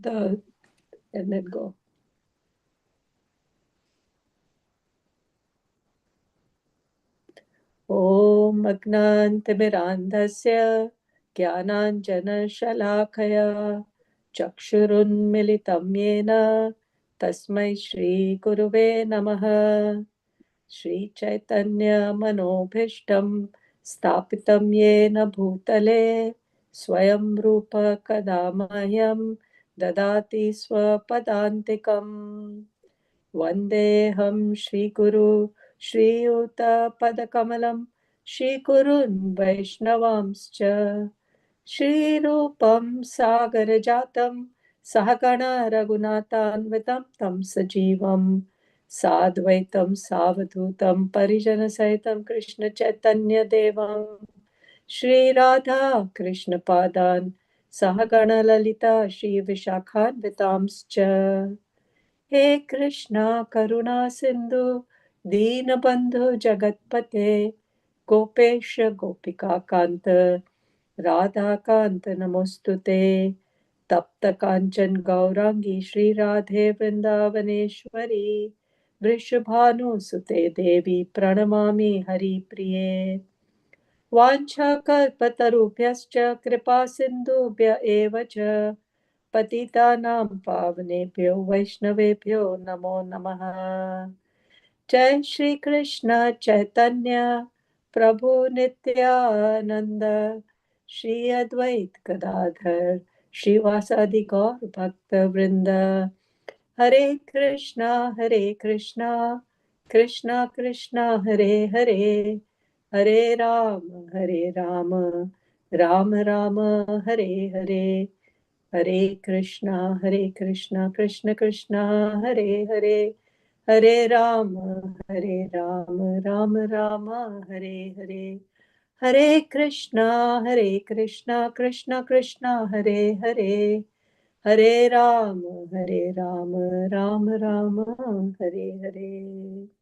and then go. Om Agnantimirandhasya Jnananjanashalakaya Chakshurunmilitam Yena Tasmai Shri Guruve Namaha. Shri Chaitanya Manobhishtam Stapitam Yena Bhutale Swayam Rupa Kadamahyam Dadati Swapadantikam. Vandeham Shri Guru Shri Yuta Padakamalam Shri Gurun Vaishnavamscha Shri Rupam Sagarajatam Sahagana Raghunathanvitam Tam Sajivam Sadvaitam Savadhutam Parijana Saitam Krishna Chaitanya Devam Shri Radha Krishna Padan Sahagana Lalita Shri Vishakhan Vitamscha. He Krishna Karuna Sindhu Deenabandhu Jagatpate Gopesha Gopika Kanta Radha Kanta Namostute Tapta Kanchan Gaurangi Shri Radhe Vrindavaneshwari Vrishabhanu Sute Devi Pranamami Hari Priye Vanchakalpatarubhyascha Kripa Sindhubhya eva cha Patitanam Pavanebhyo Vaishnavebhyo Namo Namaha. Jai Shri Krishna Chaitanya Prabhu Nityananda Shri Advait Gadadhar Shri Vasadi Gaur Bhakta Vrinda. Hare Krishna Krishna Krishna Hare Hare Hare Rama Rama Rama Hare Hare. Hare Krishna Krishna Krishna Hare Hare Hare Rama Rama Rama Hare Hare. Hare Krishna Krishna Krishna Hare Hare Hare Rama Rama Rama Hare Hare.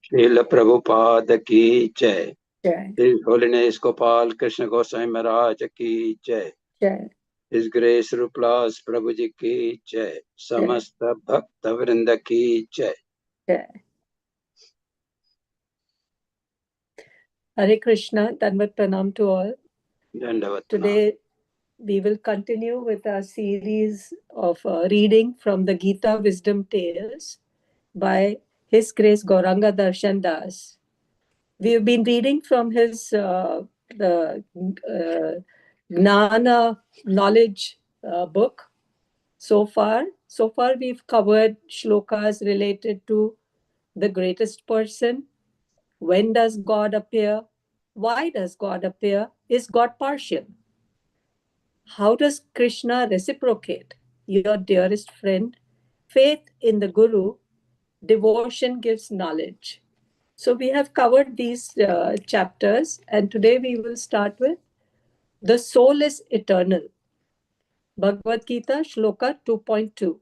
Srila Prabhupada ki jai. Jai. His Holiness Gopal Krishna Goswami Maharaj ki jai. Jai. His Grace Rupalas Prabhuji ki jai. Samasta Bhakta Vrinda ki jai. Jai. Hare Krishna, Dandavat Pranam to all. Dandavat Today we will continue with our series of reading from the Gita Wisdom Tales by His Grace Gauranga Darshan Das. We have been reading from his the Gnana knowledge book so far. So far we've covered shlokas related to the greatest person. When does God appear? Why does God appear? Is God partial? How does Krishna reciprocate? Your dearest friend, faith in the Guru, devotion gives knowledge. So we have covered these chapters, and today we will start with the soul is eternal. Bhagavad Gita, Shloka 2.2.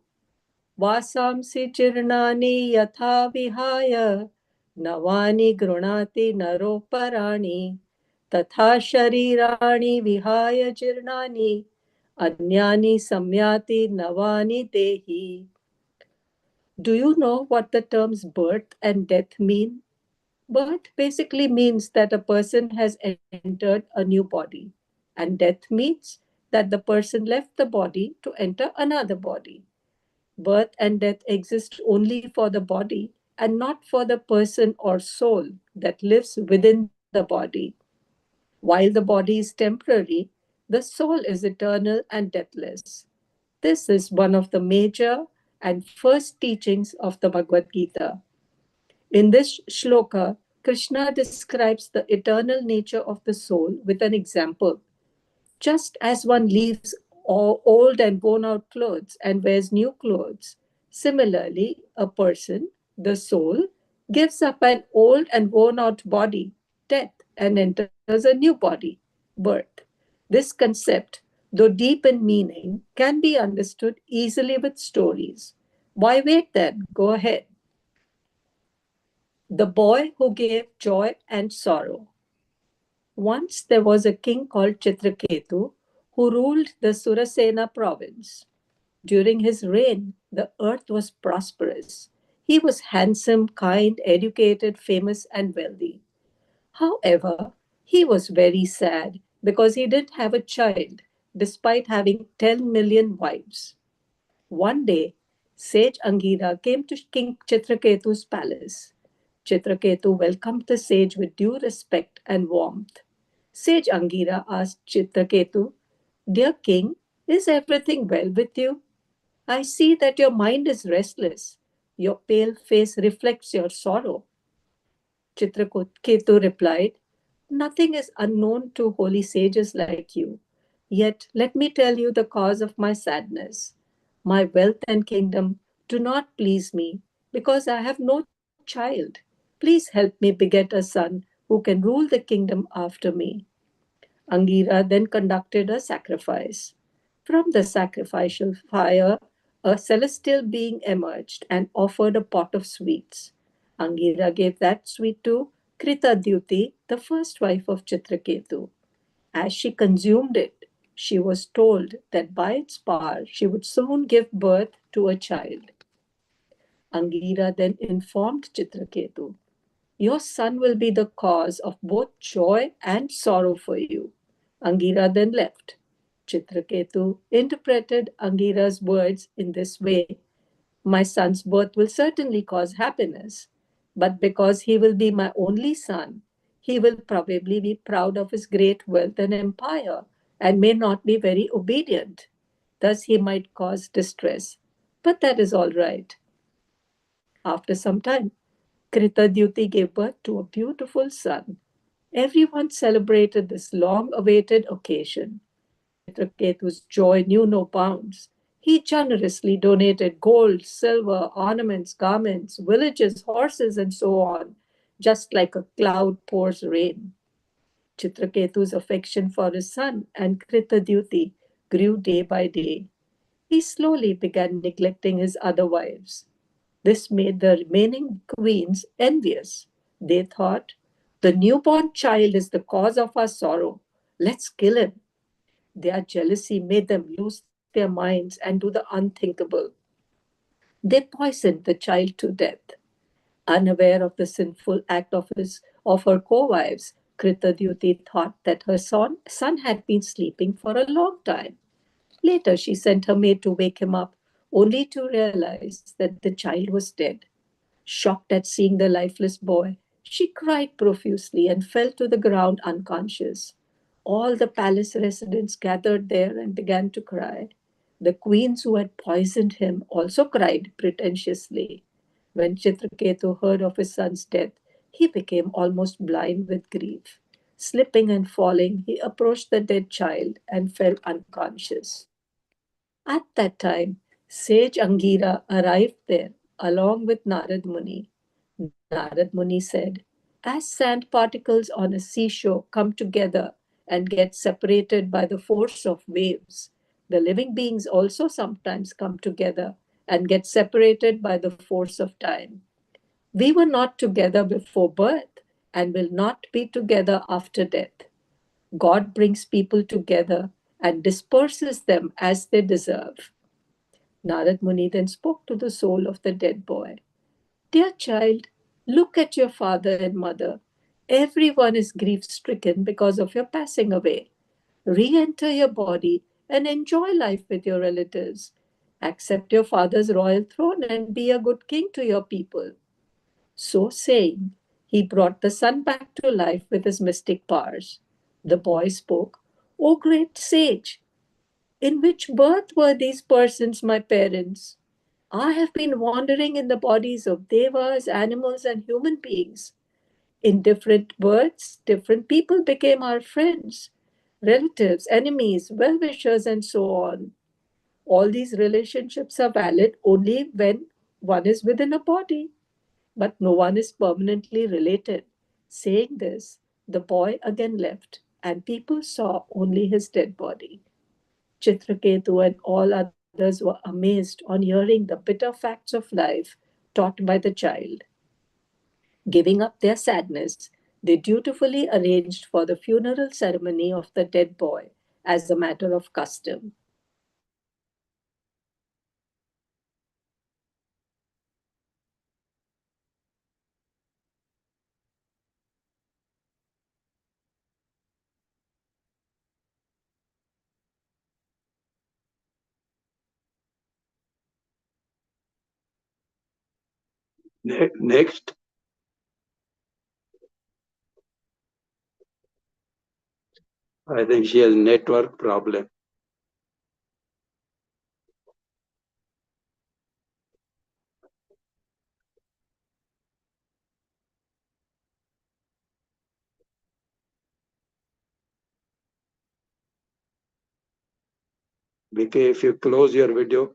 Vasamsi chirnani yatha vihaya navani grunati naroparani tatha sharirani vihaya jirnani anyani samyati navani dehi. Do you know what the terms birth and death mean? Birth basically means that a person has entered a new body, and death means that the person left the body to enter another body. Birth and death exist only for the body and not for the person or soul that lives within the body. While the body is temporary, the soul is eternal and deathless. This is one of the major and first teachings of the Bhagavad Gita. In this shloka, Krishna describes the eternal nature of the soul with an example. Just as one leaves old and worn out clothes and wears new clothes, similarly, a person, the soul, gives up an old and worn out body, death, and enters a new body, birth. This concept, though deep in meaning, can be understood easily with stories. Why wait then? Go ahead. The boy who gave joy and sorrow. Once there was a king called Chitraketu who ruled the Surasena province. During his reign, the earth was prosperous. He was handsome, kind, educated, famous, and wealthy. However, he was very sad because he didn't have a child, despite having 10 million wives. One day, sage Angira came to King Chitraketu's palace. Chitraketu welcomed the sage with due respect and warmth. Sage Angira asked Chitraketu, "Dear king, is everything well with you? I see that your mind is restless. Your pale face reflects your sorrow." Chitraketu replied, "Nothing is unknown to holy sages like you. Yet let me tell you the cause of my sadness. My wealth and kingdom do not please me because I have no child. Please help me beget a son who can rule the kingdom after me." Angira then conducted a sacrifice. From the sacrificial fire, a celestial being emerged and offered a pot of sweets. Angira gave that sweet to Kritadyuti, the first wife of Chitraketu. As she consumed it, she was told that by its power she would soon give birth to a child. Angira then informed Chitraketu, "Your son will be the cause of both joy and sorrow for you." Angira then left. Chitraketu interpreted Angira's words in this way: "My son's birth will certainly cause happiness, but because he will be my only son, he will probably be proud of his great wealth and empire and may not be very obedient. Thus, he might cause distress. But that is all right." After some time, Kritadyuti gave birth to a beautiful son. Everyone celebrated this long awaited occasion. Chitraketu's joy knew no bounds. He generously donated gold, silver, ornaments, garments, villages, horses, and so on, just like a cloud pours rain. Chitraketu's affection for his son and Kritadyuti grew day by day. He slowly began neglecting his other wives. This made the remaining queens envious. They thought, "The newborn child is the cause of our sorrow. Let's kill him." Their jealousy made them lose their minds and do the unthinkable. They poisoned the child to death. Unaware of the sinful act of her co-wives, Kritadyuti thought that her son had been sleeping for a long time. Later, she sent her maid to wake him up, only to realize that the child was dead. Shocked at seeing the lifeless boy, she cried profusely and fell to the ground unconscious. All the palace residents gathered there and began to cry. The queens who had poisoned him also cried pretentiously. When Chitraketu heard of his son's death, he became almost blind with grief. Slipping and falling, he approached the dead child and fell unconscious. At that time, sage Angira arrived there along with Narad Muni. Narad Muni said, "As sand particles on a seashore come together and get separated by the force of waves, the living beings also sometimes come together and get separated by the force of time. We were not together before birth and will not be together after death. God brings people together and disperses them as they deserve." Narad Muni then spoke to the soul of the dead boy. "Dear child, look at your father and mother. Everyone is grief stricken because of your passing away. Re enter your body and enjoy life with your relatives. Accept your father's royal throne and be a good king to your people." So saying, he brought the son back to life with his mystic powers. The boy spoke, "O great sage, in which birth were these persons my parents? I have been wandering in the bodies of devas, animals, and human beings. In different births, different people became our friends, relatives, enemies, well wishers, and so on. All these relationships are valid only when one is within a body, but no one is permanently related." Saying this, the boy again left, and people saw only his dead body. Chitraketu and all others were amazed on hearing the bitter facts of life taught by the child. Giving up their sadness, they dutifully arranged for the funeral ceremony of the dead boy as a matter of custom. Next. I think she has network problem. BK, if you close your video.